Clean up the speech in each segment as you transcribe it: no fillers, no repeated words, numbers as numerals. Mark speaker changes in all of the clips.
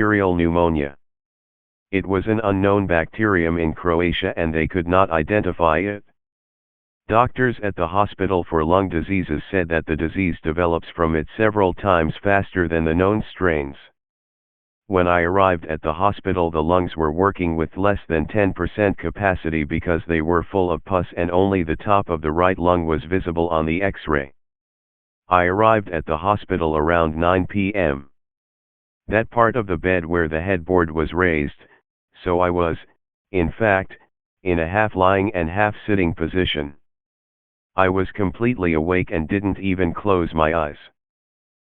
Speaker 1: bacterial pneumonia. It was an unknown bacterium in Croatia and they could not identify it. Doctors at the hospital for lung diseases said that the disease develops from it several times faster than the known strains. When I arrived at the hospital, the lungs were working with less than 10% capacity because they were full of pus and only the top of the right lung was visible on the X-ray. I arrived at the hospital around 9 p.m. That part of the bed where the headboard was raised, so I was, in fact, in a half-lying and half-sitting position. I was completely awake and didn't even close my eyes.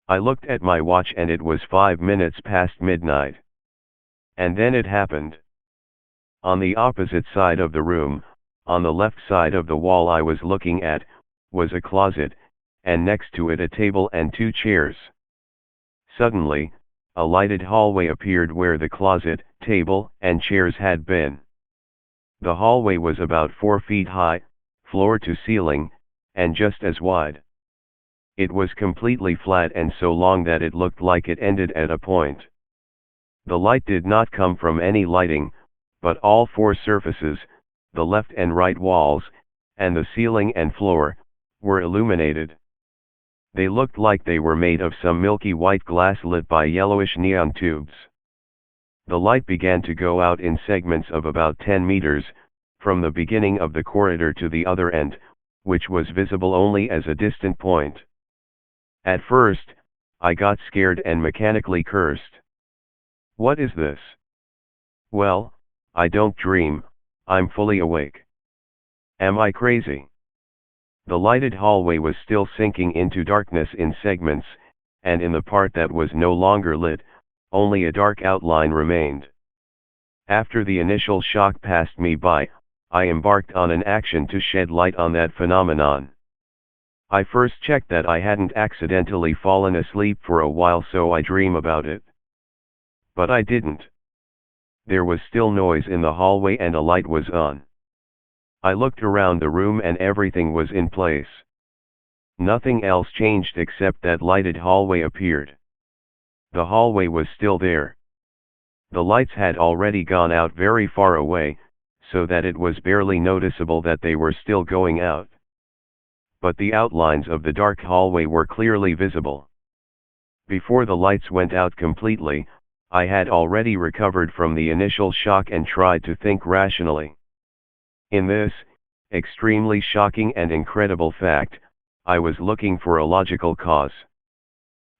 Speaker 1: I looked at my watch and it was 5 minutes past midnight. And then it happened. On the opposite side of the room, on the left side of the wall I was looking at, was a closet, and next to it a table and 2 chairs. Suddenly, a lighted hallway appeared where the closet, table, and chairs had been. The hallway was about 4 feet high, floor to ceiling, and just as wide. It was completely flat and so long that it looked like it ended at a point. The light did not come from any lighting, but all 4 surfaces, the left and right walls, and the ceiling and floor, were illuminated. They looked like they were made of some milky white glass lit by yellowish neon tubes. The light began to go out in segments of about 10 meters, from the beginning of the corridor to the other end, which was visible only as a distant point. At first, I got scared and mechanically cursed. What is this? Well, I don't dream, I'm fully awake. Am I crazy? The lighted hallway was still sinking into darkness in segments, and in the part that was no longer lit, only a dark outline remained. After the initial shock passed me by, I embarked on an action to shed light on that phenomenon. I first checked that I hadn't accidentally fallen asleep for a while, so I dream about it. But I didn't. There was still noise in the hallway and a light was on. I looked around the room and everything was in place. Nothing else changed except that lighted hallway appeared. The hallway was still there. The lights had already gone out very far away, so that it was barely noticeable that they were still going out. But the outlines of the dark hallway were clearly visible. Before the lights went out completely, I had already recovered from the initial shock and tried to think rationally. In this, extremely shocking and incredible fact, I was looking for a logical cause.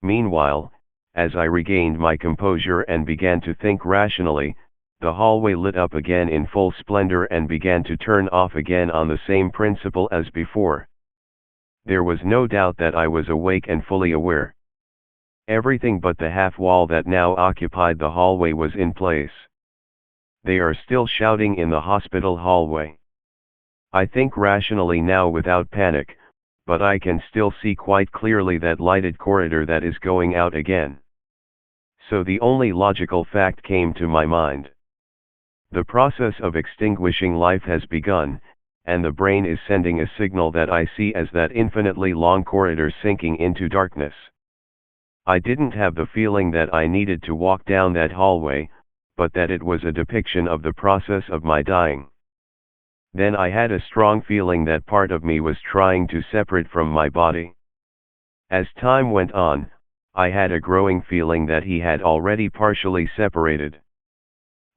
Speaker 1: Meanwhile, as I regained my composure and began to think rationally, the hallway lit up again in full splendor and began to turn off again on the same principle as before. There was no doubt that I was awake and fully aware. Everything but the half wall that now occupied the hallway was in place. They are still shouting in the hospital hallway. I think rationally now without panic, but I can still see quite clearly that lighted corridor that is going out again. So the only logical fact came to my mind. The process of extinguishing life has begun, and the brain is sending a signal that I see as that infinitely long corridor sinking into darkness. I didn't have the feeling that I needed to walk down that hallway, but that it was a depiction of the process of my dying. Then I had a strong feeling that part of me was trying to separate from my body. As time went on, I had a growing feeling that he had already partially separated.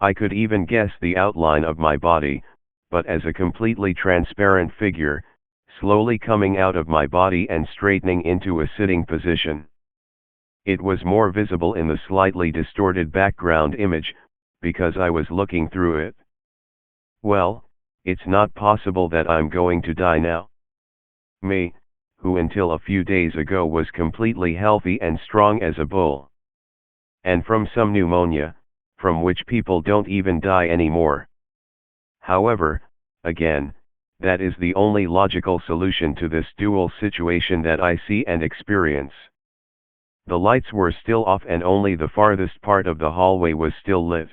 Speaker 1: I could even guess the outline of my body, but as a completely transparent figure, slowly coming out of my body and straightening into a sitting position. It was more visible in the slightly distorted background image, because I was looking through it. Well, it's not possible that I'm going to die now. Me, who until a few days ago was completely healthy and strong as a bull. And from some pneumonia, from which people don't even die anymore. However, again, that is the only logical solution to this dual situation that I see and experience. The lights were still off and only the farthest part of the hallway was still lit.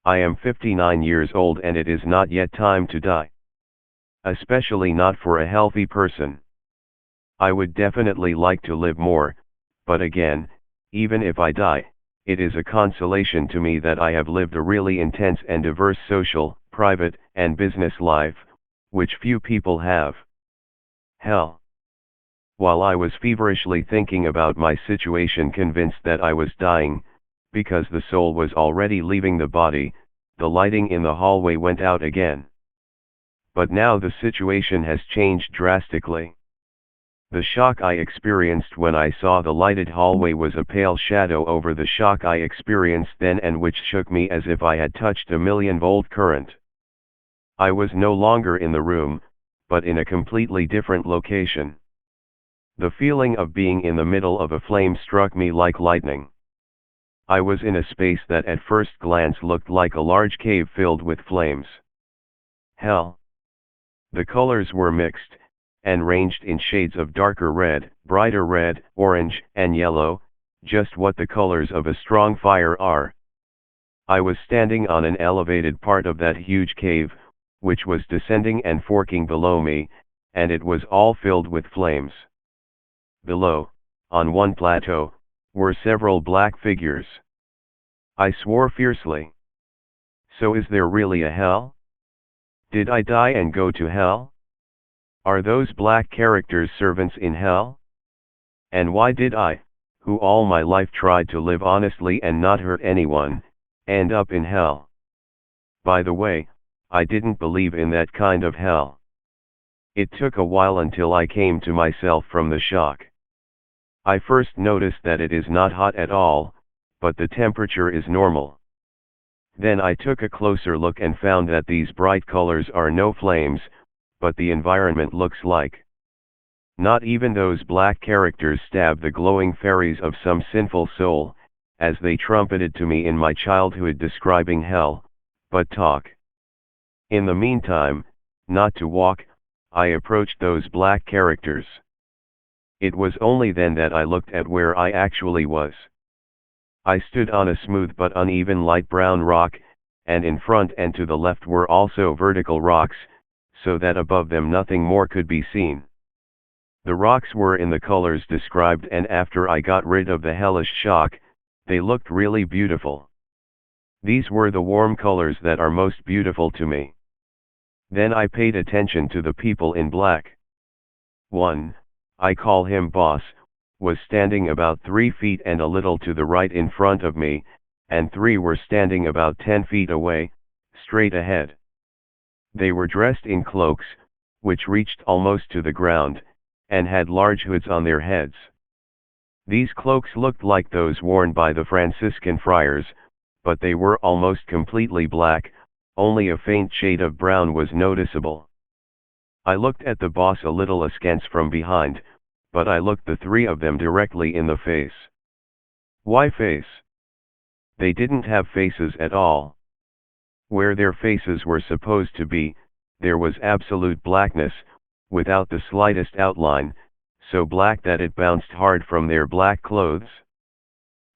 Speaker 1: I am 59 years old and it is not yet time to die. Especially not for a healthy person. I would definitely like to live more, but again, even if I die, it is a consolation to me that I have lived a really intense and diverse social, private, and business life, which few people have. Hell. While I was feverishly thinking about my situation, convinced that I was dying, because the soul was already leaving the body, the lighting in the hallway went out again. But now the situation has changed drastically. The shock I experienced when I saw the lighted hallway was a pale shadow over the shock I experienced then, and which shook me as if I had touched a million-volt current. I was no longer in the room, but in a completely different location. The feeling of being in the middle of a flame struck me like lightning. I was in a space that at first glance looked like a large cave filled with flames. Hell. The colors were mixed, and ranged in shades of darker red, brighter red, orange, and yellow, just what the colors of a strong fire are. I was standing on an elevated part of that huge cave, which was descending and forking below me, and it was all filled with flames. Below, on one plateau, were several black figures. I swore fiercely. So is there really a hell? Did I die and go to hell? Are those black characters servants in hell? And why did I, who all my life tried to live honestly and not hurt anyone, end up in hell? By the way, I didn't believe in that kind of hell. It took a while until I came to myself from the shock. I first noticed that it is not hot at all, but the temperature is normal. Then I took a closer look and found that these bright colors are no flames, but the environment looks like. Not even those black characters stab the glowing fairies of some sinful soul, as they trumpeted to me in my childhood describing hell, but talk. In the meantime, not to walk, I approached those black characters. It was only then that I looked at where I actually was. I stood on a smooth but uneven light brown rock, and in front and to the left were also vertical rocks, so that above them nothing more could be seen. The rocks were in the colors described, and after I got rid of the hellish shock, they looked really beautiful. These were the warm colors that are most beautiful to me. Then I paid attention to the people in black. One, I call him Boss, was standing about 3 feet and a little to the right in front of me, and 3 were standing about 10 feet away, straight ahead. They were dressed in cloaks, which reached almost to the ground, and had large hoods on their heads. These cloaks looked like those worn by the Franciscan friars, but they were almost completely black, only a faint shade of brown was noticeable. I looked at the boss a little askance from behind, but I looked the 3 of them directly in the face. Why face? They didn't have faces at all. Where their faces were supposed to be, there was absolute blackness, without the slightest outline, so black that it bounced hard from their black clothes.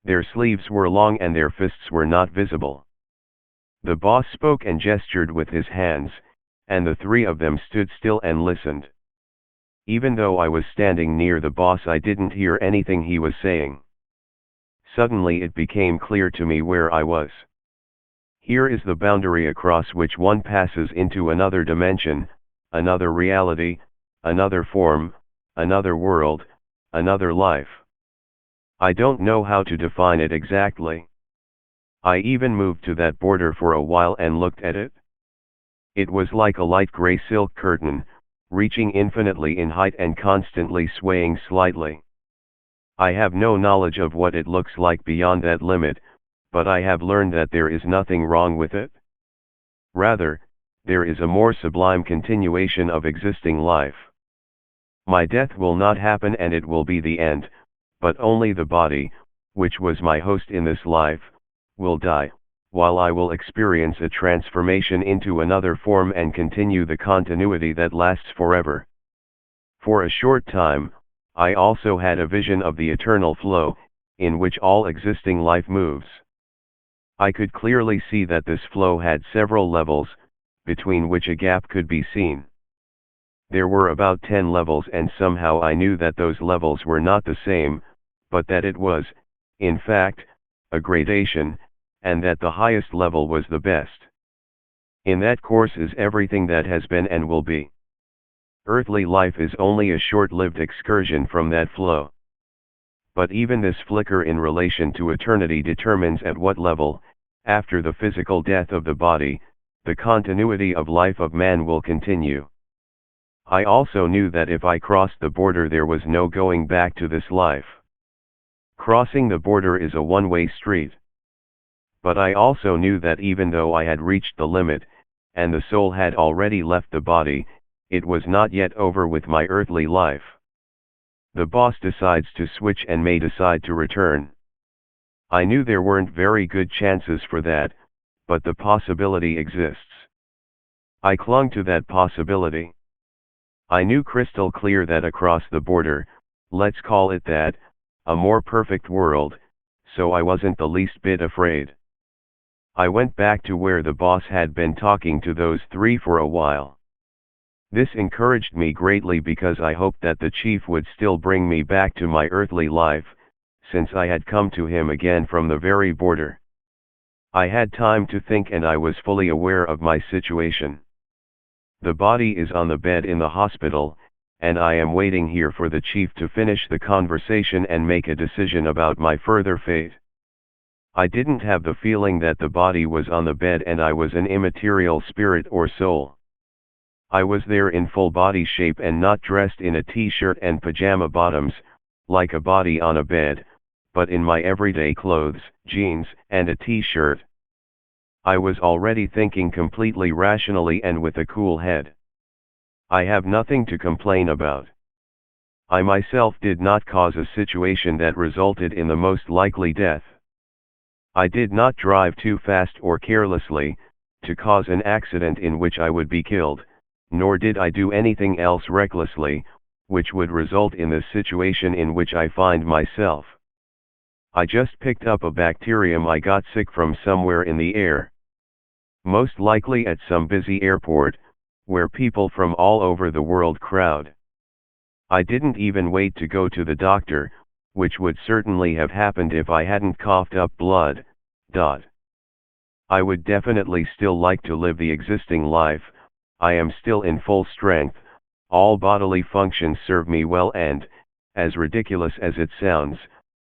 Speaker 1: Their sleeves were long and their fists were not visible. The boss spoke and gestured with his hands, and the 3 of them stood still and listened. Even though I was standing near the boss, I didn't hear anything he was saying. Suddenly it became clear to me where I was. Here is the boundary across which one passes into another dimension, another reality, another form, another world, another life. I don't know how to define it exactly. I even moved to that border for a while and looked at it. It was like a light gray silk curtain, reaching infinitely in height and constantly swaying slightly. I have no knowledge of what it looks like beyond that limit, but I have learned that there is nothing wrong with it. Rather, there is a more sublime continuation of existing life. My death will not happen and it will be the end, but only the body, which was my host in this life, will die, while I will experience a transformation into another form and continue the continuity that lasts forever. For a short time, I also had a vision of the eternal flow, in which all existing life moves. I could clearly see that this flow had several levels, between which a gap could be seen. There were about 10 levels, and somehow I knew that those levels were not the same, but that it was, in fact, a gradation, and that the highest level was the best. In that course is everything that has been and will be. Earthly life is only a short-lived excursion from that flow. But even this flicker in relation to eternity determines at what level, after the physical death of the body, the continuity of life of man will continue. I also knew that if I crossed the border there was no going back to this life. Crossing the border is a one-way street. But I also knew that even though I had reached the limit, and the soul had already left the body, it was not yet over with my earthly life. The boss decides to switch and may decide to return. I knew there weren't very good chances for that, but the possibility exists. I clung to that possibility. I knew crystal clear that across the border, let's call it that, a more perfect world, so I wasn't the least bit afraid. I went back to where the boss had been talking to those three for a while. This encouraged me greatly because I hoped that the chief would still bring me back to my earthly life, since I had come to him again from the very border. I had time to think and I was fully aware of my situation. The body is on the bed in the hospital, and I am waiting here for the chief to finish the conversation and make a decision about my further fate. I didn't have the feeling that the body was on the bed and I was an immaterial spirit or soul. I was there in full body shape and not dressed in a t-shirt and pajama bottoms, like a body on a bed, but in my everyday clothes, jeans, and a t-shirt. I was already thinking completely rationally and with a cool head. I have nothing to complain about. I myself did not cause a situation that resulted in the most likely death. I did not drive too fast or carelessly, to cause an accident in which I would be killed, nor did I do anything else recklessly, which would result in the situation in which I find myself. I just picked up a bacterium I got sick from somewhere in the air. Most likely at some busy airport, where people from all over the world crowd. I didn't even wait to go to the doctor, which would certainly have happened if I hadn't coughed up blood. I would definitely still like to live the existing life. I am still in full strength, all bodily functions serve me well and, as ridiculous as it sounds,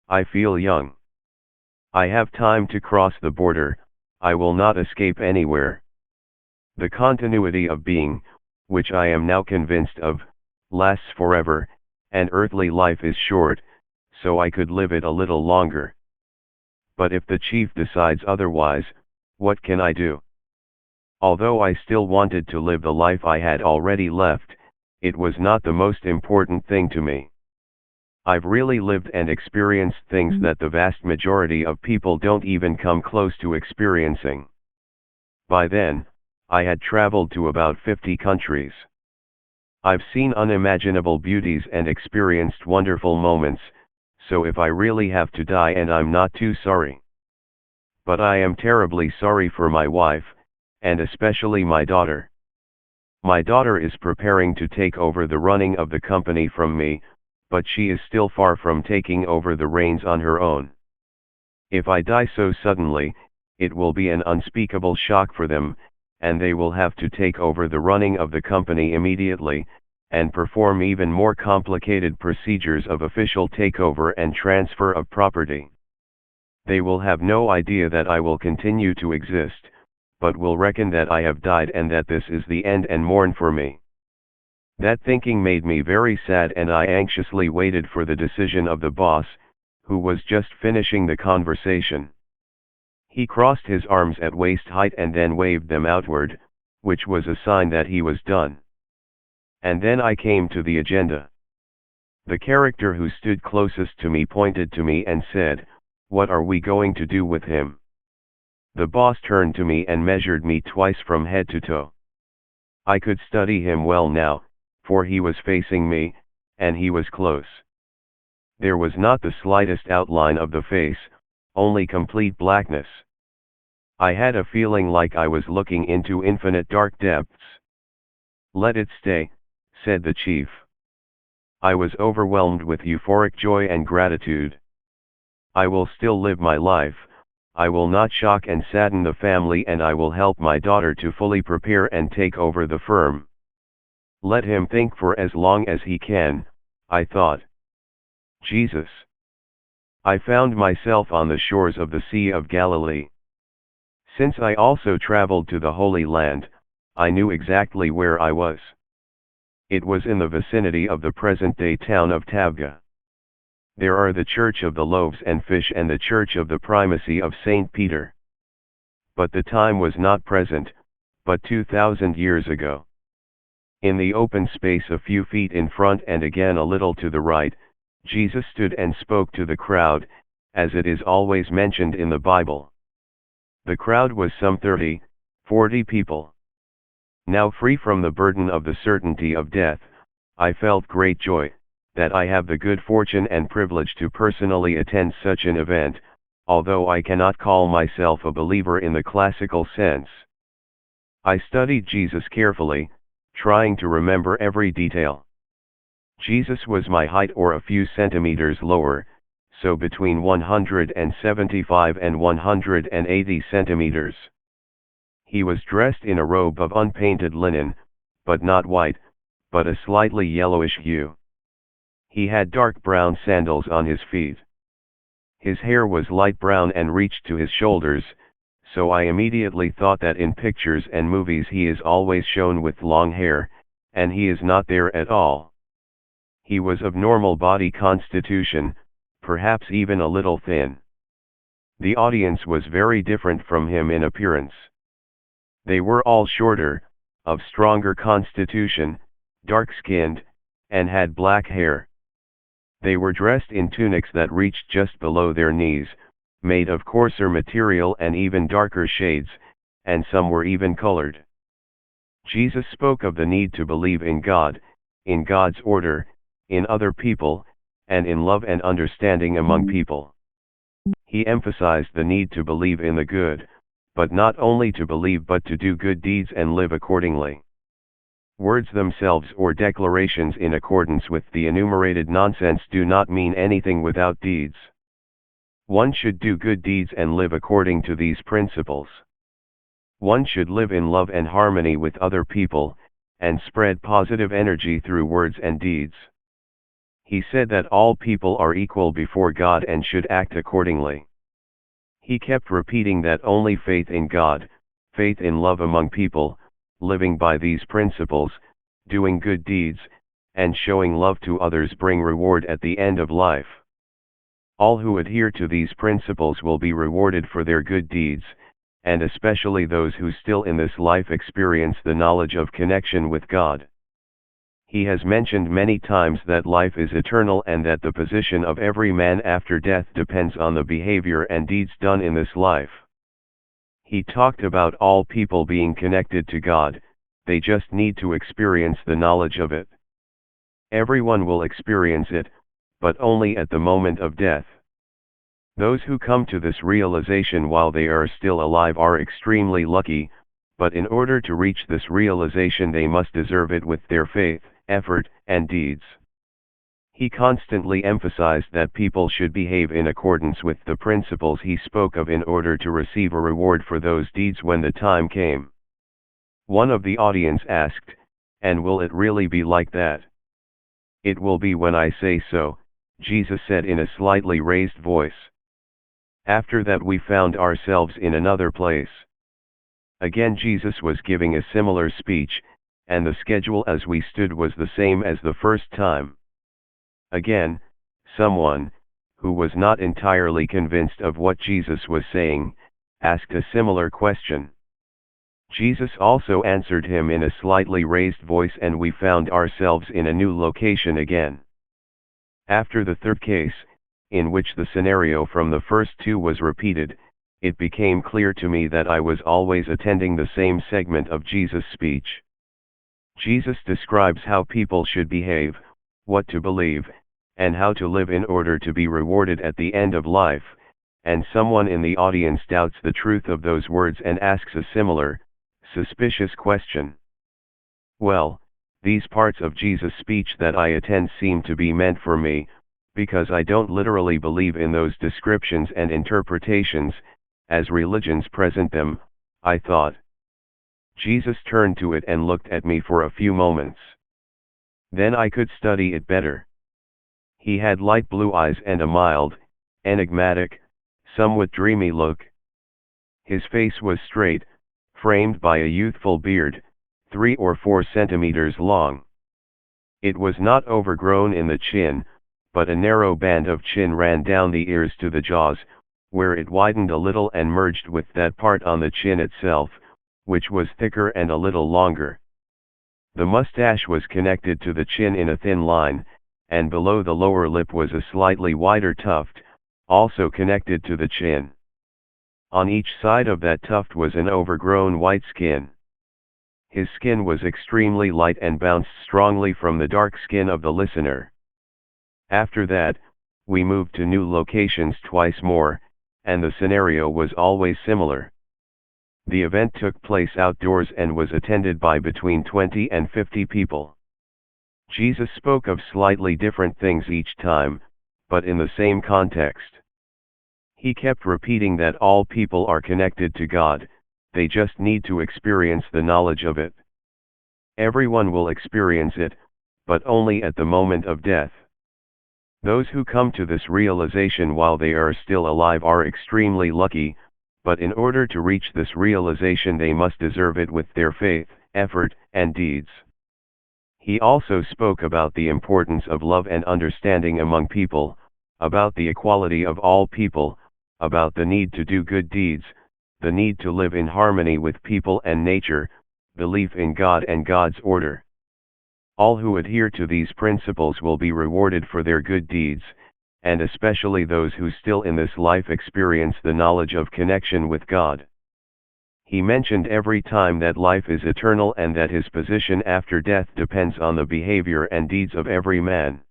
Speaker 1: I feel young. I have time to cross the border, I will not escape anywhere. The continuity of being, which I am now convinced of, lasts forever, and earthly life is short, so I could live it a little longer. But if the chief decides otherwise, what can I do? Although I still wanted to live the life I had already left, it was not the most important thing to me. I've really lived and experienced things that the vast majority of people don't even come close to experiencing. By then, I had traveled to about 50 countries. I've seen unimaginable beauties and experienced wonderful moments, so if I really have to die and I'm not too sorry. But I am terribly sorry for my wife, and especially my daughter. My daughter is preparing to take over the running of the company from me, but she is still far from taking over the reins on her own. If I die so suddenly, it will be an unspeakable shock for them, and they will have to take over the running of the company immediately, and perform even more complicated procedures of official takeover and transfer of property. They will have no idea that I will continue to exist, but will reckon that I have died and that this is the end and mourn for me. That thinking made me very sad and I anxiously waited for the decision of the boss, who was just finishing the conversation. He crossed his arms at waist height and then waved them outward, which was a sign that he was done. And then I came to the agenda. The character who stood closest to me pointed to me and said, "What are we going to do with him?" The boss turned to me and measured me twice from head to toe. I could study him well now, for he was facing me, and he was close. There was not the slightest outline of the face, only complete blackness. I had a feeling like I was looking into infinite dark depths. "Let it stay," said the chief. I was overwhelmed with euphoric joy and gratitude. I will still live my life, I will not shock and sadden the family, and I will help my daughter to fully prepare and take over the firm. Let him think for as long as he can, I thought. Jesus. I found myself on the shores of the Sea of Galilee. Since I also traveled to the Holy Land, I knew exactly where I was. It was in the vicinity of the present-day town of Tabgha. There are the Church of the Loaves and Fish and the Church of the Primacy of St. Peter. But the time was not present, but 2,000 years ago. In the open space a few feet in front and again a little to the right, Jesus stood and spoke to the crowd, as it is always mentioned in the Bible. The crowd was some 30, 40 people. Now free from the burden of the certainty of death, I felt great joy, that I have the good fortune and privilege to personally attend such an event, although I cannot call myself a believer in the classical sense. I studied Jesus carefully, trying to remember every detail. Jesus was my height or a few centimeters lower, so between 175 and 180 centimeters. He was dressed in a robe of unpainted linen, but not white, but a slightly yellowish hue. He had dark brown sandals on his feet. His hair was light brown and reached to his shoulders, so I immediately thought that in pictures and movies he is always shown with long hair, and he is not there at all. He was of normal body constitution, perhaps even a little thin. The audience was very different from him in appearance. They were all shorter, of stronger constitution, dark-skinned, and had black hair. They were dressed in tunics that reached just below their knees, made of coarser material and even darker shades, and some were even colored. Jesus spoke of the need to believe in God, in God's order, in other people, and in love and understanding among people. He emphasized the need to believe in the good, but not only to believe but to do good deeds and live accordingly. Words themselves or declarations in accordance with the enumerated nonsense do not mean anything without deeds. One should do good deeds and live according to these principles. One should live in love and harmony with other people, and spread positive energy through words and deeds. He said that all people are equal before God and should act accordingly. He kept repeating that only faith in God, faith in love among people, living by these principles, doing good deeds, and showing love to others bring reward at the end of life. All who adhere to these principles will be rewarded for their good deeds, and especially those who still in this life experience the knowledge of connection with God. He has mentioned many times that life is eternal and that the position of every man after death depends on the behavior and deeds done in this life. He talked about all people being connected to God, they just need to experience the knowledge of it. Everyone will experience it, but only at the moment of death. Those who come to this realization while they are still alive are extremely lucky, but in order to reach this realization they must deserve it with their faith, effort, and deeds. He constantly emphasized that people should behave in accordance with the principles he spoke of in order to receive a reward for those deeds when the time came. One of the audience asked, "And will it really be like that?" "It will be when I say so," Jesus said in a slightly raised voice. After that we found ourselves in another place. Again Jesus was giving a similar speech, and the schedule as we stood was the same as the first time. Again, someone, who was not entirely convinced of what Jesus was saying, asked a similar question. Jesus also answered him in a slightly raised voice and we found ourselves in a new location again. After the third case, in which the scenario from the first two was repeated, it became clear to me that I was always attending the same segment of Jesus' speech. Jesus describes how people should behave, what to believe, and how to live in order to be rewarded at the end of life, and someone in the audience doubts the truth of those words and asks a similar, suspicious question. Well, these parts of Jesus' speech that I attend seem to be meant for me, because I don't literally believe in those descriptions and interpretations, as religions present them, I thought. Jesus turned to it and looked at me for a few moments. Then I could study it better. He had light blue eyes and a mild, enigmatic, somewhat dreamy look. His face was straight, framed by a youthful beard, 3 or 4 centimeters long. It was not overgrown in the chin, but a narrow band of chin ran down the ears to the jaws, where it widened a little and merged with that part on the chin itself, which was thicker and a little longer. The mustache was connected to the chin in a thin line, and below the lower lip was a slightly wider tuft, also connected to the chin. On each side of that tuft was an overgrown white skin. His skin was extremely light and bounced strongly from the dark skin of the listener. After that, we moved to new locations twice more, and the scenario was always similar. The event took place outdoors and was attended by between 20 and 50 people. Jesus spoke of slightly different things each time, but in the same context. He kept repeating that all people are connected to God, they just need to experience the knowledge of it. Everyone will experience it, but only at the moment of death. Those who come to this realization while they are still alive are extremely lucky, but in order to reach this realization they must deserve it with their faith, effort, and deeds. He also spoke about the importance of love and understanding among people, about the equality of all people, about the need to do good deeds, the need to live in harmony with people and nature, belief in God and God's order. All who adhere to these principles will be rewarded for their good deeds, and especially those who still in this life experience the knowledge of connection with God. He mentioned every time that life is eternal and that his position after death depends on the behavior and deeds of every man.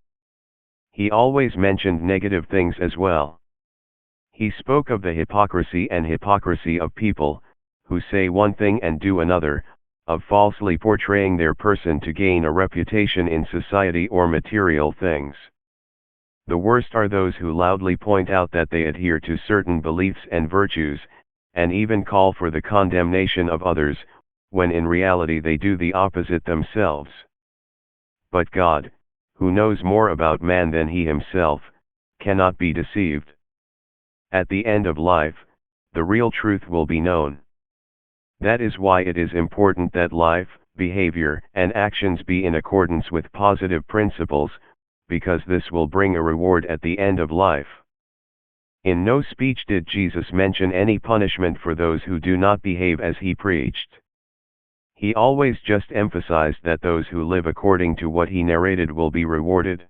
Speaker 1: He always mentioned negative things as well. He spoke of the hypocrisy of people, who say one thing and do another, of falsely portraying their person to gain a reputation in society or material things. The worst are those who loudly point out that they adhere to certain beliefs and virtues, and even call for the condemnation of others, when in reality they do the opposite themselves. But God, who knows more about man than he himself, cannot be deceived. At the end of life, the real truth will be known. That is why it is important that life, behavior, and actions be in accordance with positive principles, because this will bring a reward at the end of life. In no speech did Jesus mention any punishment for those who do not behave as he preached. He always just emphasized that those who live according to what he narrated will be rewarded.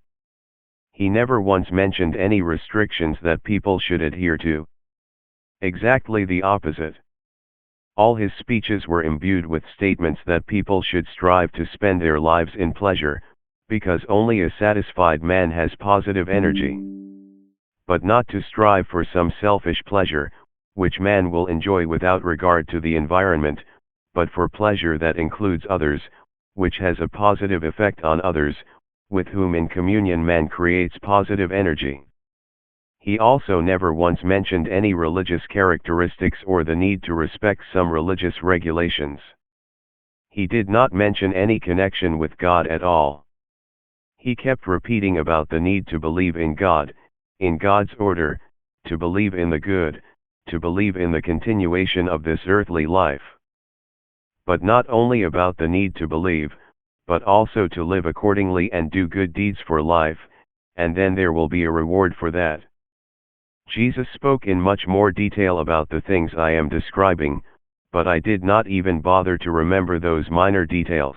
Speaker 1: He never once mentioned any restrictions that people should adhere to. Exactly the opposite. All his speeches were imbued with statements that people should strive to spend their lives in pleasure, because only a satisfied man has positive energy. But not to strive for some selfish pleasure, which man will enjoy without regard to the environment, but for pleasure that includes others, which has a positive effect on others, with whom in communion man creates positive energy. He also never once mentioned any religious characteristics or the need to respect some religious regulations. He did not mention any connection with God at all. He kept repeating about the need to believe in God, in God's order, to believe in the good, to believe in the continuation of this earthly life. But not only about the need to believe, but also to live accordingly and do good deeds for life, and then there will be a reward for that. Jesus spoke in much more detail about the things I am describing, but I did not even bother to remember those minor details.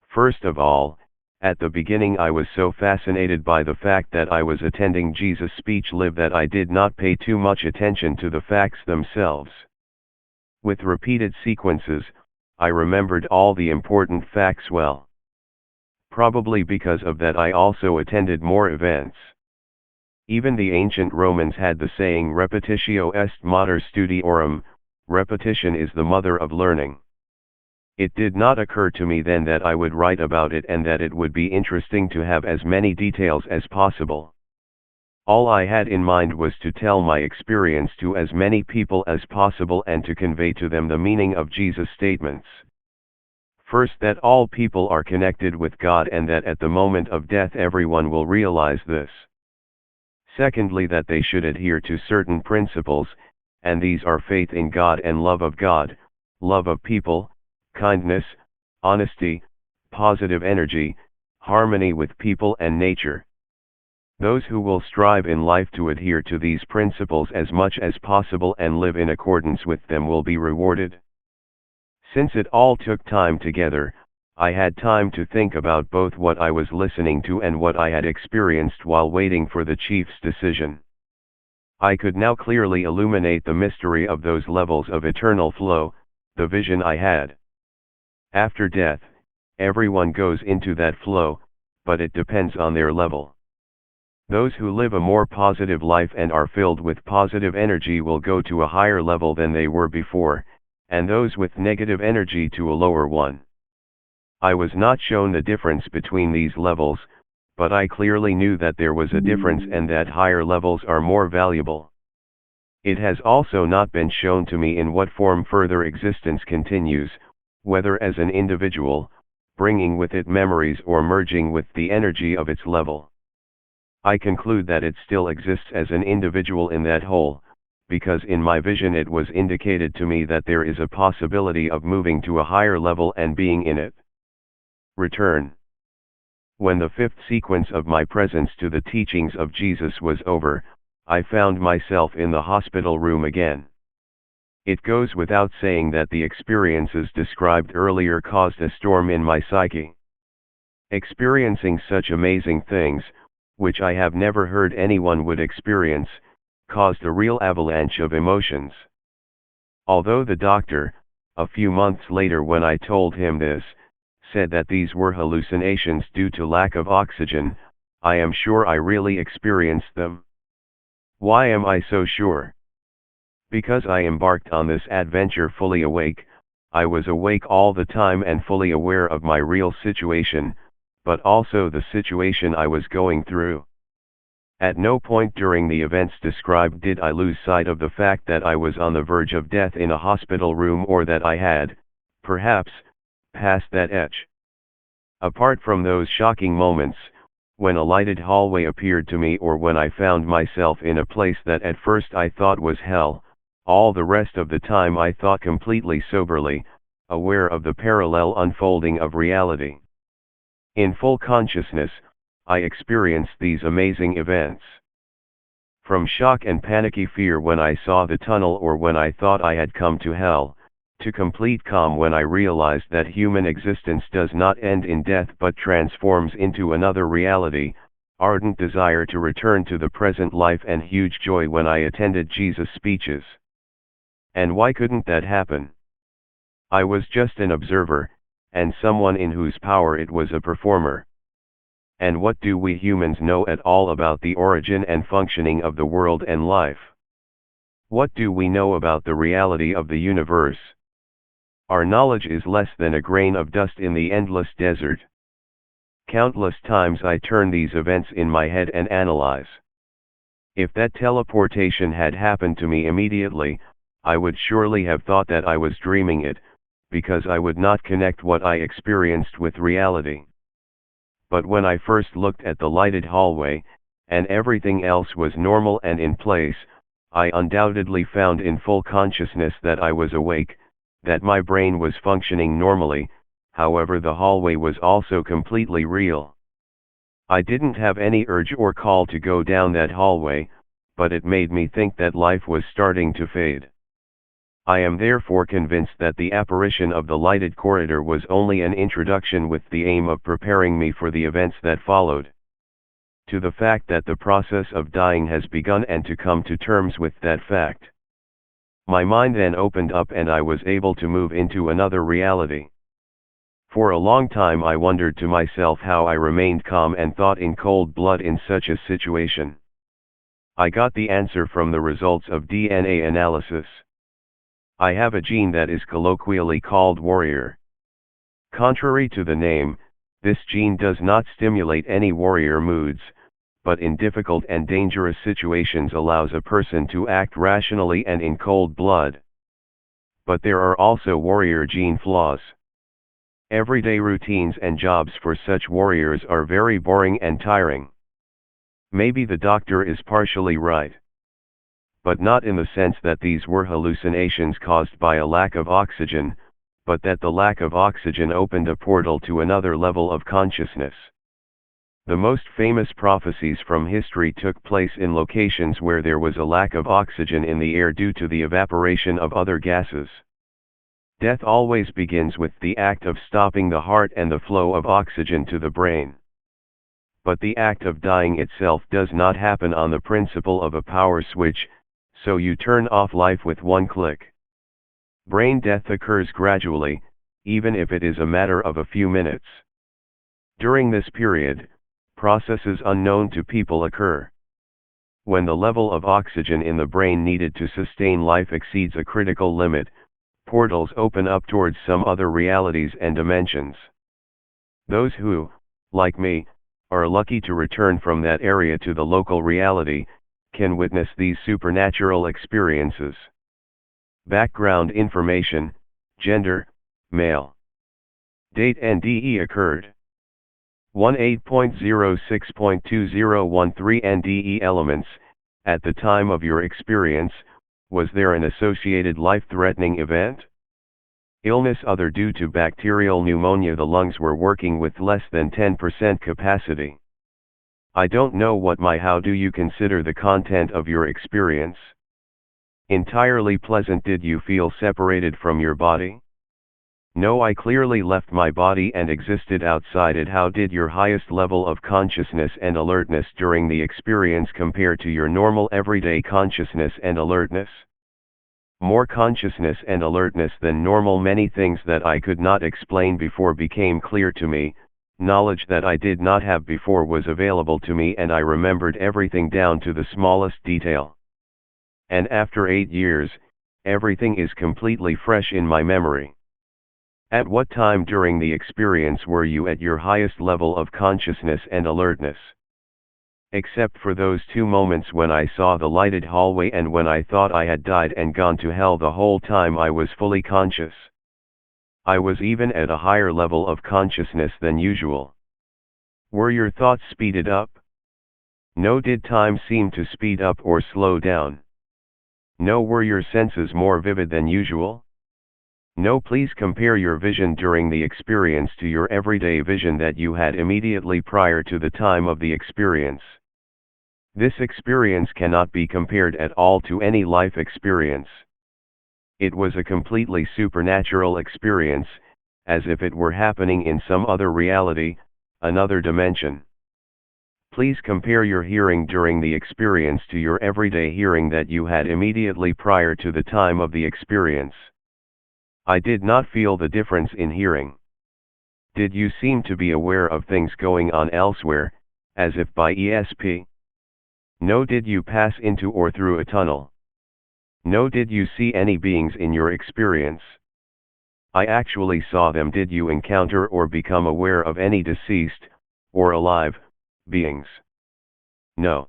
Speaker 1: First of all, at the beginning I was so fascinated by the fact that I was attending Jesus' speech live that I did not pay too much attention to the facts themselves. With repeated sequences, I remembered all the important facts well. Probably because of that I also attended more events. Even the ancient Romans had the saying repetitio est mater studiorum, repetition is the mother of learning. It did not occur to me then that I would write about it and that it would be interesting to have as many details as possible. All I had in mind was to tell my experience to as many people as possible and to convey to them the meaning of Jesus' statements. First, that all people are connected with God and that at the moment of death everyone will realize this. Secondly, that they should adhere to certain principles, and these are faith in God and love of God, love of people, kindness, honesty, positive energy, harmony with people and nature. Those who will strive in life to adhere to these principles as much as possible and live in accordance with them will be rewarded. Since it all took time together, I had time to think about both what I was listening to and what I had experienced while waiting for the chief's decision. I could now clearly illuminate the mystery of those levels of eternal flow, the vision I had. After death, everyone goes into that flow, but it depends on their level. Those who live a more positive life and are filled with positive energy will go to a higher level than they were before, and those with negative energy to a lower one. I was not shown the difference between these levels, but I clearly knew that there was a difference and that higher levels are more valuable. It has also not been shown to me in what form further existence continues, whether as an individual, bringing with it memories or merging with the energy of its level. I conclude that it still exists as an individual in that whole, because in my vision it was indicated to me that there is a possibility of moving to a higher level and being in it. Return. When the fifth sequence of my presence to the teachings of Jesus was over, I found myself in the hospital room again. It goes without saying that the experiences described earlier caused a storm in my psyche. Experiencing such amazing things, which I have never heard anyone would experience, caused a real avalanche of emotions. Although the doctor, a few months later when I told him this, said that these were hallucinations due to lack of oxygen, I am sure I really experienced them. Why am I so sure? Because I embarked on this adventure fully awake. I was awake all the time and fully aware of my real situation, but also the situation I was going through. At no point during the events described did I lose sight of the fact that I was on the verge of death in a hospital room or that I had, perhaps, passed that edge. Apart from those shocking moments, when a lighted hallway appeared to me or when I found myself in a place that at first I thought was hell, all the rest of the time I thought completely soberly, aware of the parallel unfolding of reality. In full consciousness, I experienced these amazing events. From shock and panicky fear when I saw the tunnel or when I thought I had come to hell, to complete calm when I realized that human existence does not end in death but transforms into another reality, ardent desire to return to the present life and huge joy when I attended Jesus' speeches. And why couldn't that happen? I was just an observer, and someone in whose power it was a performer. And what do we humans know at all about the origin and functioning of the world and life? What do we know about the reality of the universe? Our knowledge is less than a grain of dust in the endless desert. Countless times I turn these events in my head and analyze. If that teleportation had happened to me immediately, I would surely have thought that I was dreaming it, because I would not connect what I experienced with reality. But when I first looked at the lighted hallway, and everything else was normal and in place, I undoubtedly found in full consciousness that I was awake, that my brain was functioning normally. However, the hallway was also completely real. I didn't have any urge or call to go down that hallway, but it made me think that life was starting to fade. I am therefore convinced that the apparition of the lighted corridor was only an introduction with the aim of preparing me for the events that followed. To the fact that the process of dying has begun and to come to terms with that fact. My mind then opened up and I was able to move into another reality. For a long time I wondered to myself how I remained calm and thought in cold blood in such a situation. I got the answer from the results of DNA analysis. I have a gene that is colloquially called warrior. Contrary to the name, this gene does not stimulate any warrior moods, but in difficult and dangerous situations allows a person to act rationally and in cold blood. But there are also warrior gene flaws. Everyday routines and jobs for such warriors are very boring and tiring. Maybe the doctor is partially right. But not in the sense that these were hallucinations caused by a lack of oxygen, but that the lack of oxygen opened a portal to another level of consciousness. The most famous prophecies from history took place in locations where there was a lack of oxygen in the air due to the evaporation of other gases. Death always begins with the act of stopping the heart and the flow of oxygen to the brain. But the act of dying itself does not happen on the principle of a power switch, so you turn off life with one click. Brain death occurs gradually, even if it is a matter of a few minutes. During this period, processes unknown to people occur. When the level of oxygen in the brain needed to sustain life exceeds a critical limit, portals open up towards some other realities and dimensions. Those who, like me, are lucky to return from that area to the local reality, can witness these supernatural experiences. Background information: gender, male. Date: NDE occurred. 18.06.2013 NDE elements. At the time of your experience, was there an associated life-threatening event? Illness other due to bacterial pneumonia. The lungs were working with less than 10% capacity. I don't know what my. How do you consider the content of your experience? Entirely pleasant. Did you feel separated from your body? No, I clearly left my body and existed outside it. How did your highest level of consciousness and alertness during the experience compare to your normal everyday consciousness and alertness? More consciousness and alertness than normal. Many things that I could not explain before became clear to me. Knowledge that I did not have before was available to me, and I remembered everything down to the smallest detail. And after 8 years, everything is completely fresh in my memory. At what time during the experience were you at your highest level of consciousness and alertness? Except for those 2 moments when I saw the lighted hallway and when I thought I had died and gone to hell, the whole time I was fully conscious. I was even at a higher level of consciousness than usual. Were your thoughts speeded up? No. Did time seem to speed up or slow down? No. Were your senses more vivid than usual? No. Please compare your vision during the experience to your everyday vision that you had immediately prior to the time of the experience. This experience cannot be compared at all to any life experience. It was a completely supernatural experience, as if it were happening in some other reality, another dimension. Please compare your hearing during the experience to your everyday hearing that you had immediately prior to the time of the experience. I did not feel the difference in hearing. Did you seem to be aware of things going on elsewhere, as if by ESP? No. Did you pass into or through a tunnel? No. Did you see any beings in your experience? I actually saw them. Did you encounter or become aware of any deceased, or alive, beings? No.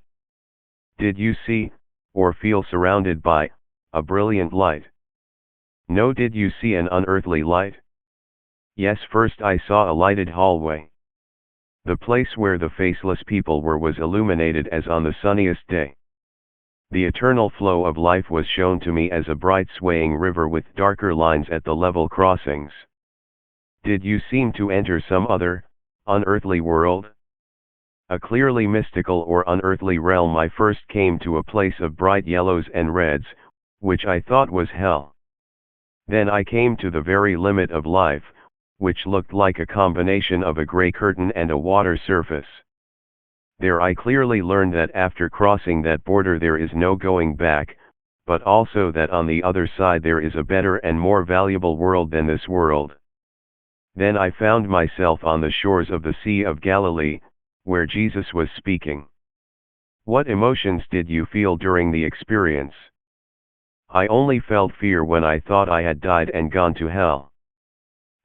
Speaker 1: Did you see, or feel surrounded by, a brilliant light? No. Did you see an unearthly light? Yes. First I saw a lighted hallway. The place where the faceless people were was illuminated as on the sunniest day. The eternal flow of life was shown to me as a bright swaying river with darker lines at the level crossings. Did you seem to enter some other, unearthly world? A clearly mystical or unearthly realm. I first came to a place of bright yellows and reds, which I thought was hell. Then I came to the very limit of life, which looked like a combination of a gray curtain and a water surface. There I clearly learned that after crossing that border there is no going back, but also that on the other side there is a better and more valuable world than this world. Then I found myself on the shores of the Sea of Galilee, where Jesus was speaking. What emotions did you feel during the experience? I only felt fear when I thought I had died and gone to hell.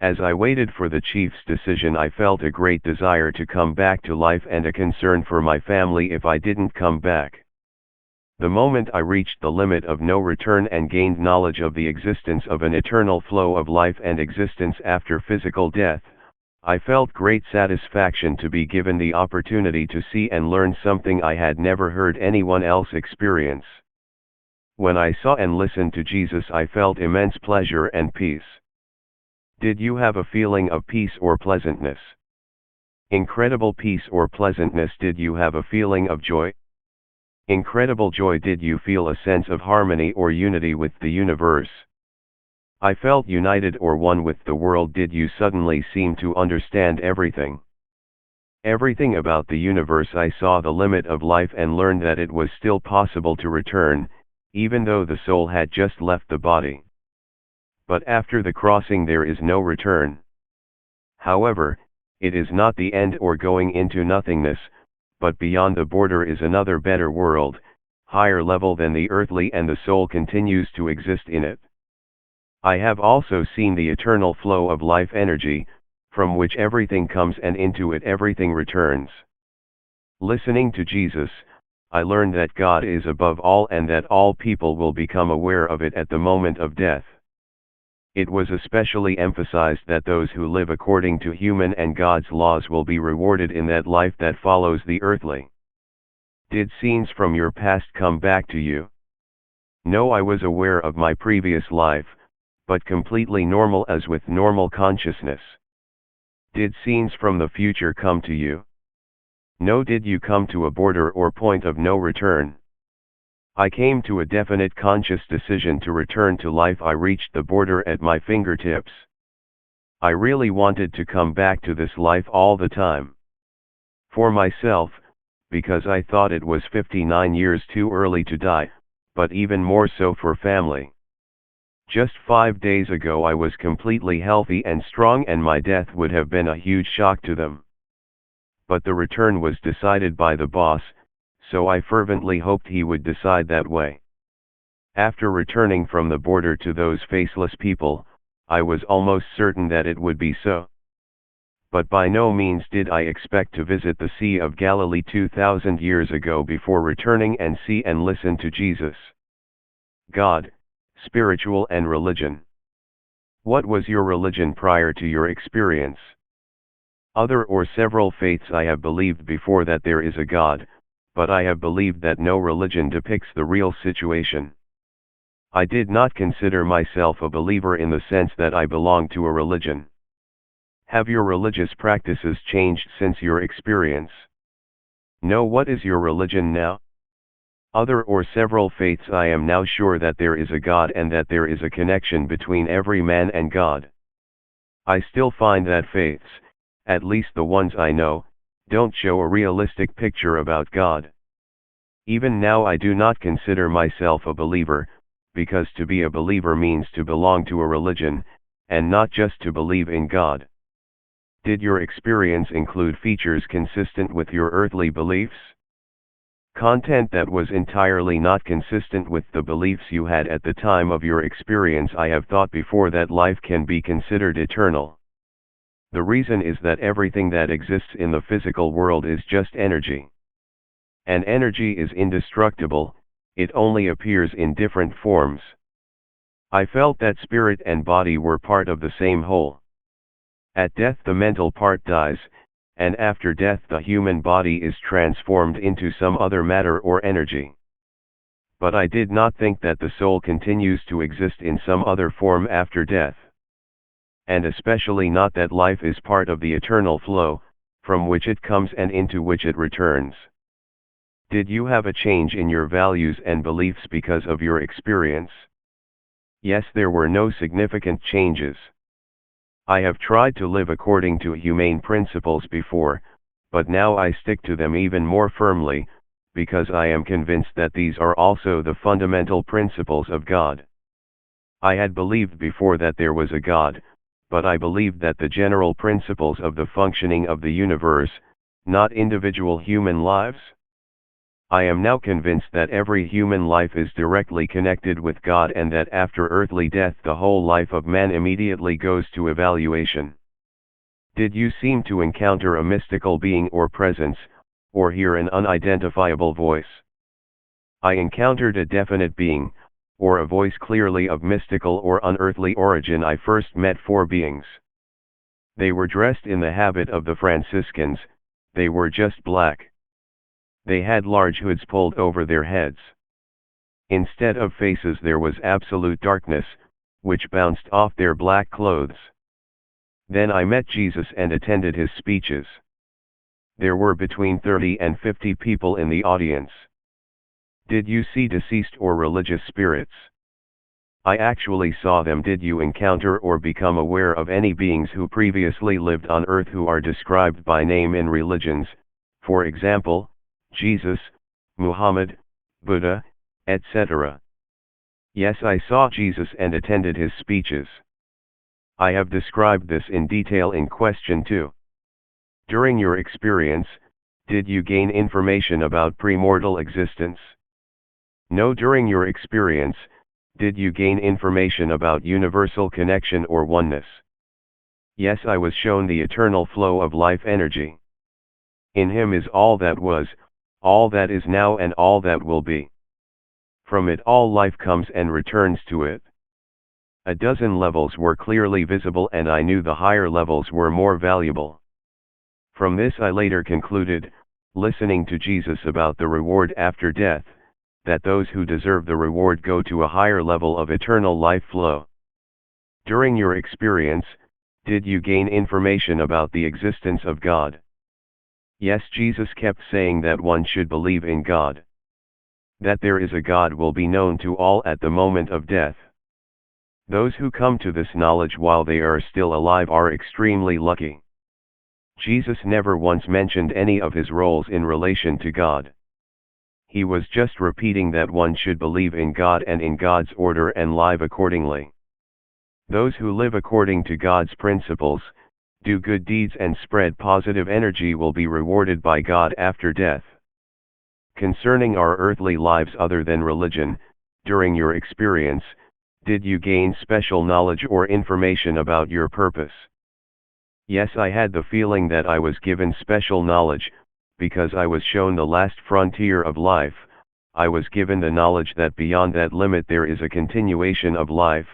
Speaker 1: As I waited for the chief's decision, I felt a great desire to come back to life and a concern for my family if I didn't come back. The moment I reached the limit of no return and gained knowledge of the existence of an eternal flow of life and existence after physical death, I felt great satisfaction to be given the opportunity to see and learn something I had never heard anyone else experience. When I saw and listened to Jesus, I felt immense pleasure and peace. Did you have a feeling of peace or pleasantness? Incredible peace or pleasantness? Did you have a feeling of joy? Incredible joy? Did you feel a sense of harmony or unity with the universe? I felt united or one with the world. Did you suddenly seem to understand everything? Everything about the universe? I saw the limit of life and learned that it was still possible to return, even though the soul had just left the body. But after the crossing there is no return. However, it is not the end or going into nothingness, but beyond the border is another better world, higher level than the earthly, and the soul continues to exist in it. I have also seen the eternal flow of life energy, from which everything comes and into it everything returns. Listening to Jesus, I learned that God is above all and that all people will become aware of it at the moment of death. It was especially emphasized that those who live according to human and God's laws will be rewarded in that life that follows the earthly. Did scenes from your past come back to you? No, I was aware of my previous life, but completely normal as with normal consciousness. Did scenes from the future come to you? No. Did you come to a border or point of no return? I came to a definite conscious decision to return to life. I reached the border at my fingertips. I really wanted to come back to this life all the time. For myself, because I thought it was 59 years too early to die, but even more so for family. Just 5 days ago I was completely healthy and strong, and my death would have been a huge shock to them. But the return was decided by the boss, so I fervently hoped he would decide that way. After returning from the border to those faceless people, I was almost certain that it would be so. But by no means did I expect to visit the Sea of Galilee 2,000 years ago before returning and see and listen to Jesus. God, spiritual and religion. What was your religion prior to your experience? Other or several faiths I have believed before that there is a God, but I have believed that no religion depicts the real situation. I did not consider myself a believer in the sense that I belonged to a religion. Have your religious practices changed since your experience? No. What is your religion now? Other or several faiths. I am now sure that there is a God and that there is a connection between every man and God. I still find that faiths, at least the ones I know, don't show a realistic picture about God. Even now I do not consider myself a believer, because to be a believer means to belong to a religion, and not just to believe in God. Did your experience include features consistent with your earthly beliefs? Content that was entirely not consistent with the beliefs you had at the time of your experience? I have thought before that life can be considered eternal. The reason is that everything that exists in the physical world is just energy. And energy is indestructible, it only appears in different forms. I felt that spirit and body were part of the same whole. At death the mental part dies, and after death the human body is transformed into some other matter or energy. But I did not think that the soul continues to exist in some other form after death. And especially not that life is part of the eternal flow, from which it comes and into which it returns. Did you have a change in your values and beliefs because of your experience? Yes, there were no significant changes. I have tried to live according to humane principles before, but now I stick to them even more firmly, because I am convinced that these are also the fundamental principles of God. I had believed before that there was a God, but I believed that the general principles of the functioning of the universe, not individual human lives. I am now convinced that every human life is directly connected with God and that after earthly death the whole life of man immediately goes to evaluation. Did you seem to encounter a mystical being or presence, or hear an unidentifiable voice? I encountered a definite being, or a voice clearly of mystical or unearthly origin. I first met 4 beings. They were dressed in the habit of the Franciscans, they were just black. They had large hoods pulled over their heads. Instead of faces there was absolute darkness, which bounced off their black clothes. Then I met Jesus and attended his speeches. There were between 30 and 50 people in the audience. Did you see deceased or religious spirits? I actually saw them. Did you encounter or become aware of any beings who previously lived on earth who are described by name in religions, for example, Jesus, Muhammad, Buddha, etc.? Yes, I saw Jesus and attended his speeches. I have described this in detail in question 2. During your experience, did you gain information about premortal existence? No. During your experience, did you gain information about universal connection or oneness? Yes, I was shown the eternal flow of life energy. In him is all that was, all that is now and all that will be. From it all life comes and returns to it. A dozen levels were clearly visible and I knew the higher levels were more valuable. From this I later concluded, listening to Jesus about the reward after death, that those who deserve the reward go to a higher level of eternal life flow. During your experience, did you gain information about the existence of God? Yes, Jesus kept saying that one should believe in God. That there is a God will be known to all at the moment of death. Those who come to this knowledge while they are still alive are extremely lucky. Jesus never once mentioned any of his roles in relation to God. He was just repeating that one should believe in God and in God's order and live accordingly. Those who live according to God's principles, do good deeds and spread positive energy will be rewarded by God after death. Concerning our earthly lives other than religion, during your experience, did you gain special knowledge or information about your purpose? Yes, I had the feeling that I was given special knowledge, because I was shown the last frontier of life. I was given the knowledge that beyond that limit there is a continuation of life,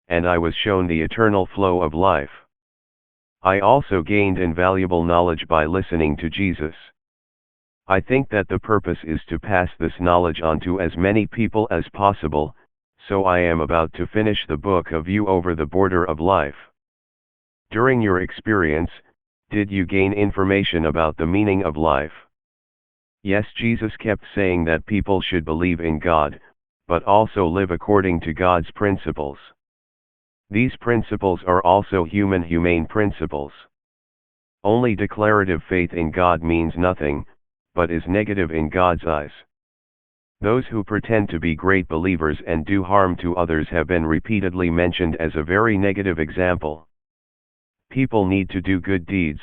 Speaker 1: and I was shown the eternal flow of life. I also gained invaluable knowledge by listening to Jesus. I think that the purpose is to pass this knowledge on to as many people as possible, so I am about to finish the book of You Over the Border of Life. During your experience, did you gain information about the meaning of life? Yes, Jesus kept saying that people should believe in God, but also live according to God's principles. These principles are also humane principles. Only declarative faith in God means nothing, but is negative in God's eyes. Those who pretend to be great believers and do harm to others have been repeatedly mentioned as a very negative example. People need to do good deeds,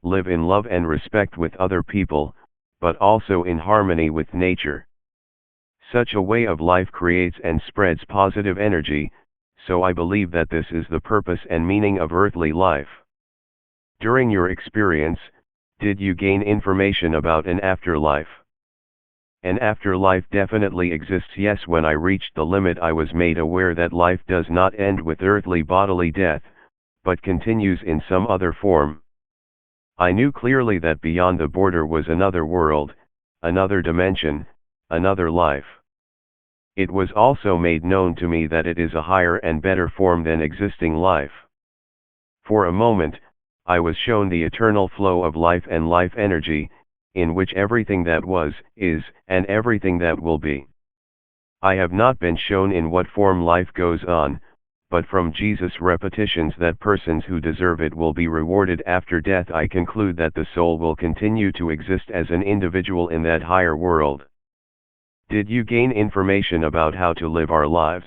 Speaker 1: live in love and respect with other people, but also in harmony with nature. Such a way of life creates and spreads positive energy, so I believe that this is the purpose and meaning of earthly life. During your experience, did you gain information about an afterlife? An afterlife definitely exists. Yes, when I reached the limit I was made aware that life does not end with earthly bodily death, but continues in some other form. I knew clearly that beyond the border was another world, another dimension, another life. It was also made known to me that it is a higher and better form than existing life. For a moment, I was shown the eternal flow of life and life energy, in which everything that was, is, and everything that will be. I have not been shown in what form life goes on, but from Jesus' repetitions that persons who deserve it will be rewarded after death, I conclude that the soul will continue to exist as an individual in that higher world. Did you gain information about how to live our lives?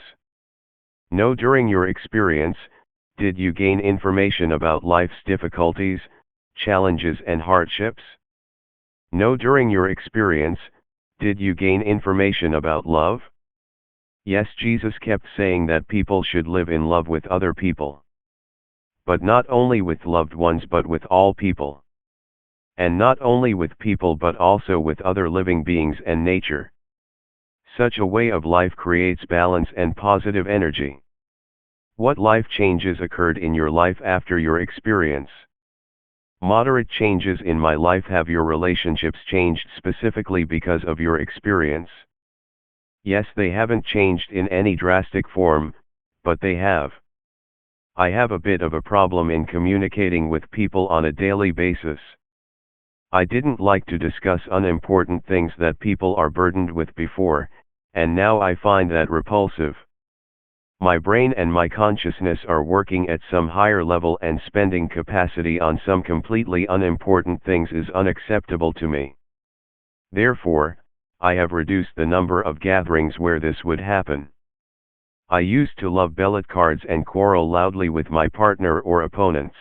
Speaker 1: No. During your experience, did you gain information about life's difficulties, challenges and hardships? No. During your experience, Did you gain information about love? Yes, Jesus kept saying that people should live in love with other people. But not only with loved ones but with all people. And not only with people but also with other living beings and nature. Such a way of life creates balance and positive energy. What life changes occurred in your life after your experience? Moderate changes in my life. Have your relationships changed specifically because of your experience? Yes, they haven't changed in any drastic form, but they have. I have a bit of a problem in communicating with people on a daily basis. I didn't like to discuss unimportant things that people are burdened with before, and now I find that repulsive. My brain and my consciousness are working at some higher level, and spending capacity on some completely unimportant things is unacceptable to me. Therefore, I have reduced the number of gatherings where this would happen. I used to love billet cards and quarrel loudly with my partner or opponents.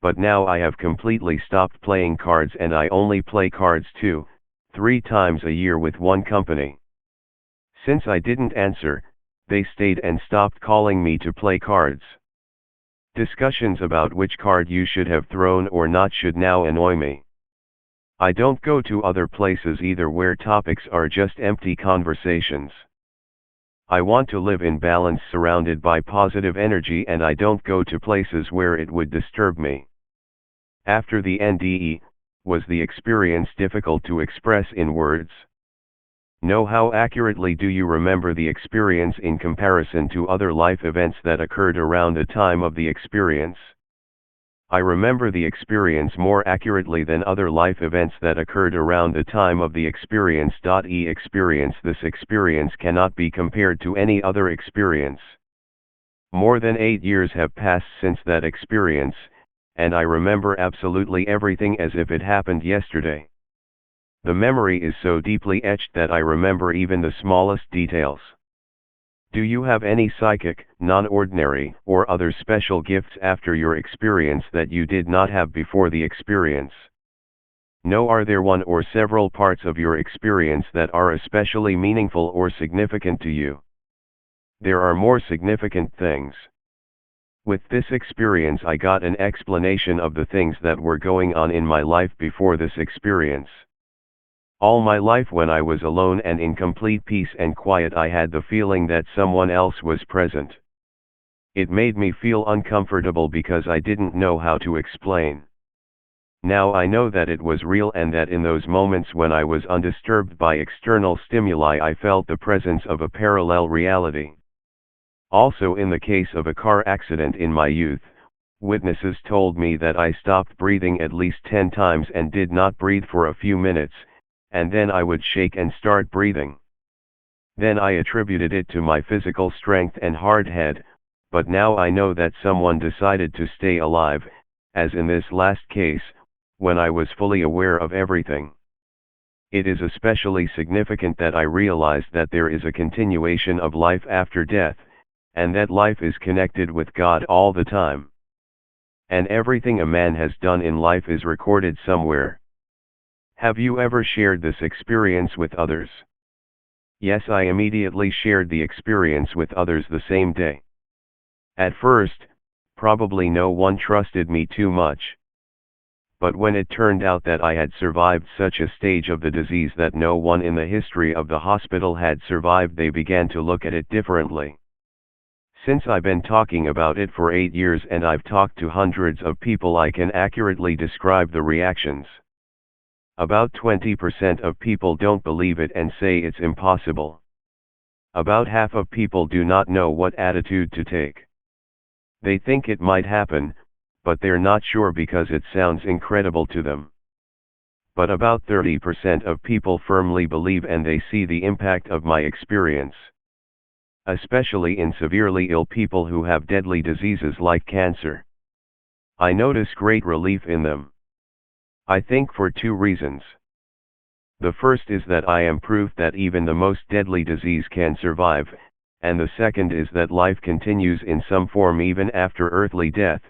Speaker 1: But now I have completely stopped playing cards, and I only play cards 2-3 times a year with one company. Since I didn't answer, they stayed and stopped calling me to play cards. Discussions about which card you should have thrown or not should now annoy me. I don't go to other places either where topics are just empty conversations. I want to live in balance surrounded by positive energy, and I don't go to places where it would disturb me. After the NDE, was the experience difficult to express in words? No. How accurately do you remember the experience in comparison to other life events that occurred around the time of the experience? I remember the experience more accurately than other life events that occurred around the time of the experience. This experience cannot be compared to any other experience. More than 8 years have passed since that experience, and I remember absolutely everything as if it happened yesterday. The memory is so deeply etched that I remember even the smallest details. Do you have any psychic, non-ordinary, or other special gifts after your experience that you did not have before the experience? No. Are there one or several parts of your experience that are especially meaningful or significant to you? There are more significant things. With this experience I got an explanation of the things that were going on in my life before this experience. All my life when I was alone and in complete peace and quiet, I had the feeling that someone else was present. It made me feel uncomfortable because I didn't know how to explain. Now I know that it was real, and that in those moments when I was undisturbed by external stimuli I felt the presence of a parallel reality. Also, in the case of a car accident in my youth, witnesses told me that I stopped breathing at least 10 times and did not breathe for a few minutes, and then I would shake and start breathing. Then I attributed it to my physical strength and hard head, but now I know that someone decided to stay alive, as in this last case, when I was fully aware of everything. It is especially significant that I realized that there is a continuation of life after death, and that life is connected with God all the time. And everything a man has done in life is recorded somewhere. Have you ever shared this experience with others? Yes, I immediately shared the experience with others the same day. At first, probably no one trusted me too much. But when it turned out that I had survived such a stage of the disease that no one in the history of the hospital had survived, they began to look at it differently. Since I've been talking about it for 8 years and I've talked to hundreds of people, I can accurately describe the reactions. About 20% of people don't believe it and say it's impossible. About half of people do not know what attitude to take. They think it might happen, but they're not sure because it sounds incredible to them. But about 30% of people firmly believe, and they see the impact of my experience. Especially in severely ill people who have deadly diseases like cancer. I notice great relief in them. I think for 2 reasons. The first is that I am proof that even the most deadly disease can survive, and the second is that life continues in some form even after earthly death,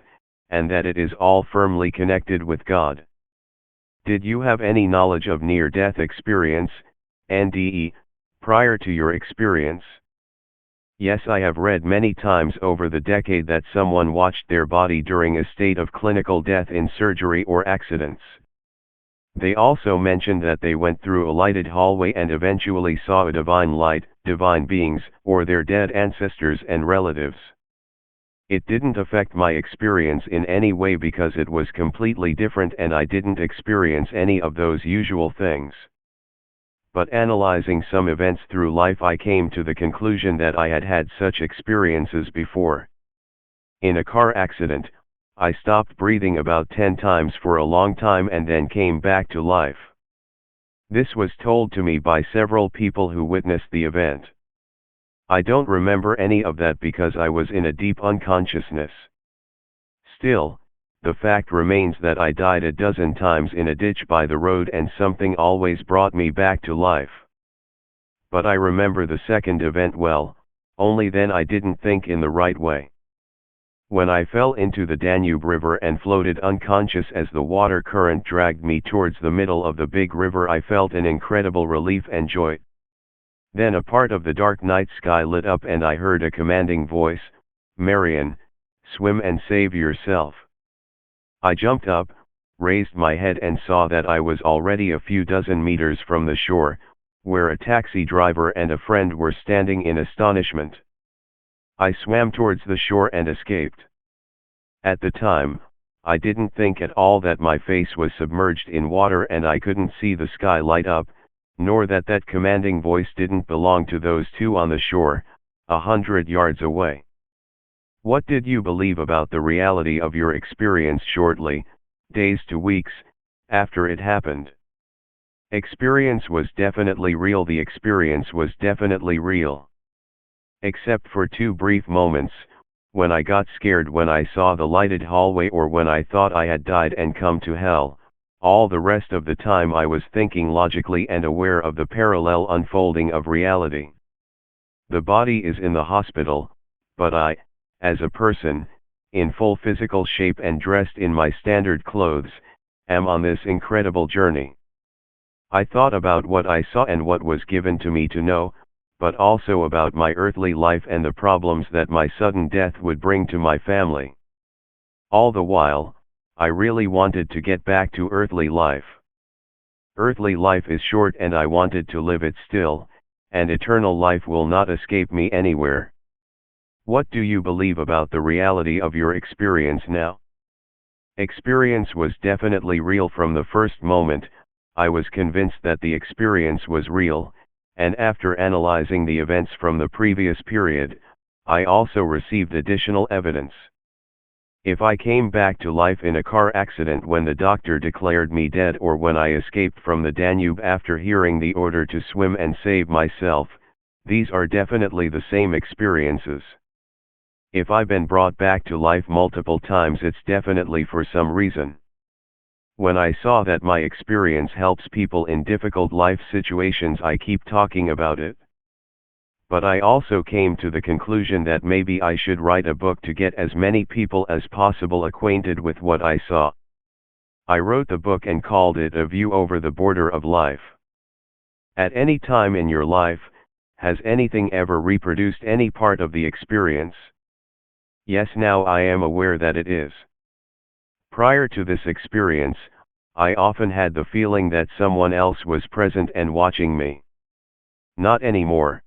Speaker 1: and that it is all firmly connected with God. Did you have any knowledge of near-death experience, NDE, prior to your experience? Yes, I have read many times over the decade that someone watched their body during a state of clinical death in surgery or accidents. They also mentioned that they went through a lighted hallway and eventually saw a divine light, divine beings, or their dead ancestors and relatives. It didn't affect my experience in any way because it was completely different and I didn't experience any of those usual things. But analyzing some events through life, I came to the conclusion that I had had such experiences before. In a car accident, I stopped breathing about 10 times for a long time and then came back to life. This was told to me by several people who witnessed the event. I don't remember any of that because I was in a deep unconsciousness. Still, the fact remains that I died a dozen times in a ditch by the road and something always brought me back to life. But I remember the second event well, only then I didn't think in the right way. When I fell into the Danube River and floated unconscious as the water current dragged me towards the middle of the big river, I felt an incredible relief and joy. Then a part of the dark night sky lit up and I heard a commanding voice, "Marijan, swim and save yourself." I jumped up, raised my head and saw that I was already a few dozen meters from the shore, where a taxi driver and a friend were standing in astonishment. I swam towards the shore and escaped. At the time, I didn't think at all that my face was submerged in water and I couldn't see the sky light up, nor that that commanding voice didn't belong to those two on the shore, 100 yards away. What did you believe about the reality of your experience shortly, days to weeks, after it happened? Experience was definitely real. The experience was definitely real. Except for 2 brief moments, when I got scared when I saw the lighted hallway or when I thought I had died and come to hell. All the rest of the time I was thinking logically and aware of the parallel unfolding of reality. The body is in the hospital, but I, as a person, in full physical shape and dressed in my standard clothes, am on this incredible journey. I thought about what I saw and what was given to me to know, but also about my earthly life and the problems that my sudden death would bring to my family. All the while, I really wanted to get back to earthly life. Earthly life is short and I wanted to live it still, and eternal life will not escape me anywhere. What do you believe about the reality of your experience now? Experience was definitely real from the first moment. I was convinced that the experience was real, and after analyzing the events from the previous period, I also received additional evidence. If I came back to life in a car accident when the doctor declared me dead or when I escaped from the Danube after hearing the order to swim and save myself, these are definitely the same experiences. If I've been brought back to life multiple times, it's definitely for some reason. When I saw that my experience helps people in difficult life situations, I keep talking about it. But I also came to the conclusion that maybe I should write a book to get as many people as possible acquainted with what I saw. I wrote the book and called it A View Over the Border of Life. At any time in your life, has anything ever reproduced any part of the experience? Yes, now I am aware that it is. Prior to this experience, I often had the feeling that someone else was present and watching me. Not anymore.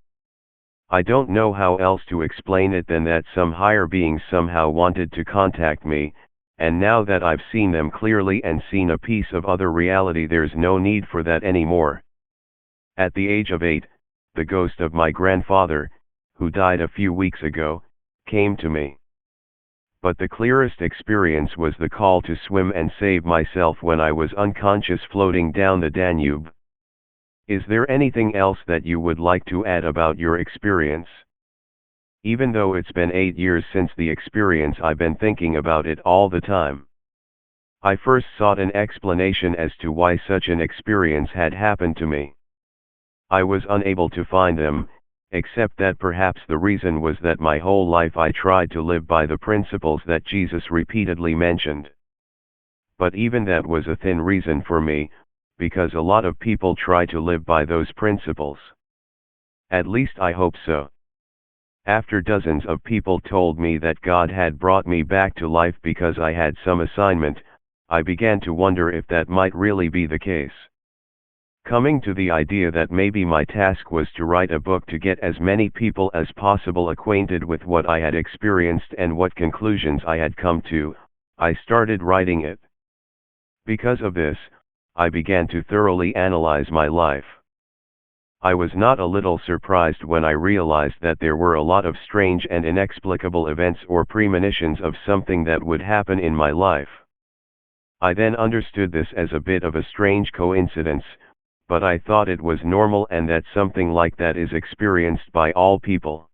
Speaker 1: I don't know how else to explain it than that some higher beings somehow wanted to contact me, and now that I've seen them clearly and seen a piece of other reality, there's no need for that anymore. At the age of 8, the ghost of my grandfather, who died a few weeks ago, came to me. But the clearest experience was the call to swim and save myself when I was unconscious floating down the Danube. Is there anything else that you would like to add about your experience? Even though it's been 8 years since the experience, I've been thinking about it all the time. I first sought an explanation as to why such an experience had happened to me. I was unable to find them, except that perhaps the reason was that my whole life I tried to live by the principles that Jesus repeatedly mentioned. But even that was a thin reason for me, because a lot of people try to live by those principles. At least I hope so. After dozens of people told me that God had brought me back to life because I had some assignment, I began to wonder if that might really be the case. Coming to the idea that maybe my task was to write a book to get as many people as possible acquainted with what I had experienced and what conclusions I had come to, I started writing it. Because of this, I began to thoroughly analyze my life. I was not a little surprised when I realized that there were a lot of strange and inexplicable events or premonitions of something that would happen in my life. I then understood this as a bit of a strange coincidence, but I thought it was normal and that something like that is experienced by all people.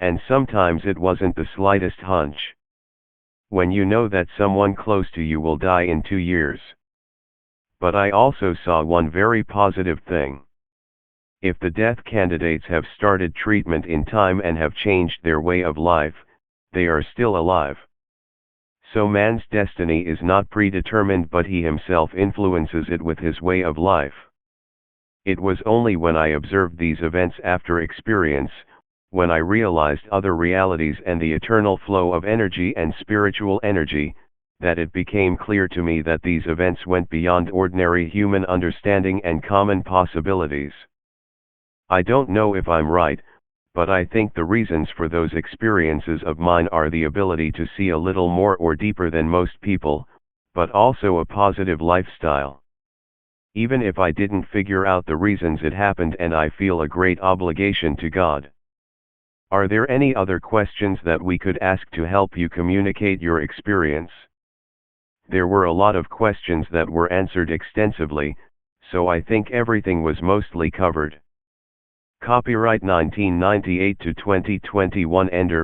Speaker 1: And sometimes it wasn't the slightest hunch. When you know that someone close to you will die in 2 years. But I also saw one very positive thing. If the death candidates have started treatment in time and have changed their way of life, they are still alive. So man's destiny is not predetermined, but he himself influences it with his way of life. It was only when I observed these events after experience, when I realized other realities and the eternal flow of energy and spiritual energy, that it became clear to me that these events went beyond ordinary human understanding and common possibilities. I don't know if I'm right, but I think the reasons for those experiences of mine are the ability to see a little more or deeper than most people, but also a positive lifestyle. Even if I didn't figure out the reasons it happened, and I feel a great obligation to God. Are there any other questions that we could ask to help you communicate your experience? There were a lot of questions that were answered extensively, so I think everything was mostly covered. Copyright 1998 to 2021 Ender.